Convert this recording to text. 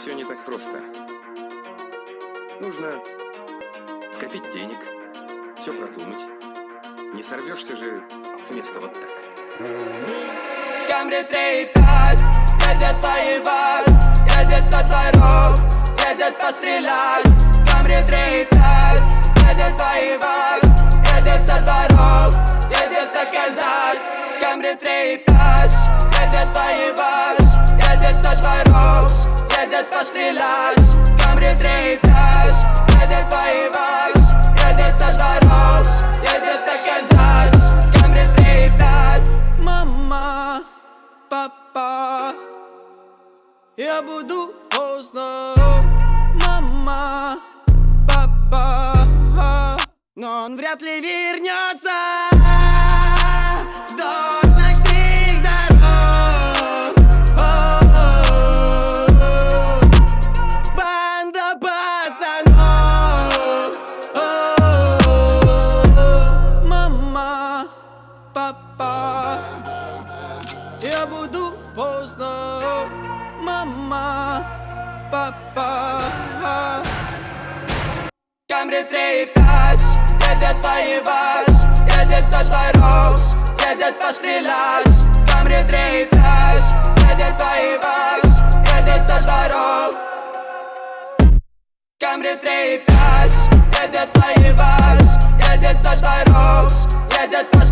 Все не так просто. Нужно скопить денег, все продумать. Не сорвешься же с места вот так. Камри 3,5 едет поебать, едет со дворов, едет пострелять. Камри 3,5 едет поебать, едет со дворов, едет доказать. Камри 3,5 едет поебать, едет со дворов, едет пострелять. Камри 3,5 едет поебать, едет со дворов, едет доказать. Камри 3,5. Мама, папа, я буду поздно. Мама, папа, но он вряд ли вернется. До ночных дорог. Банда пацанов. Мама, папа, я буду поздно. Мама, папа. Камри 3,5 едет поебать, едет со дворов, едет пострелять. Камри 3,5 едет поебать, едет со дворов. Камри 3,5 едет поебать, едет со дворов, едет пострелять.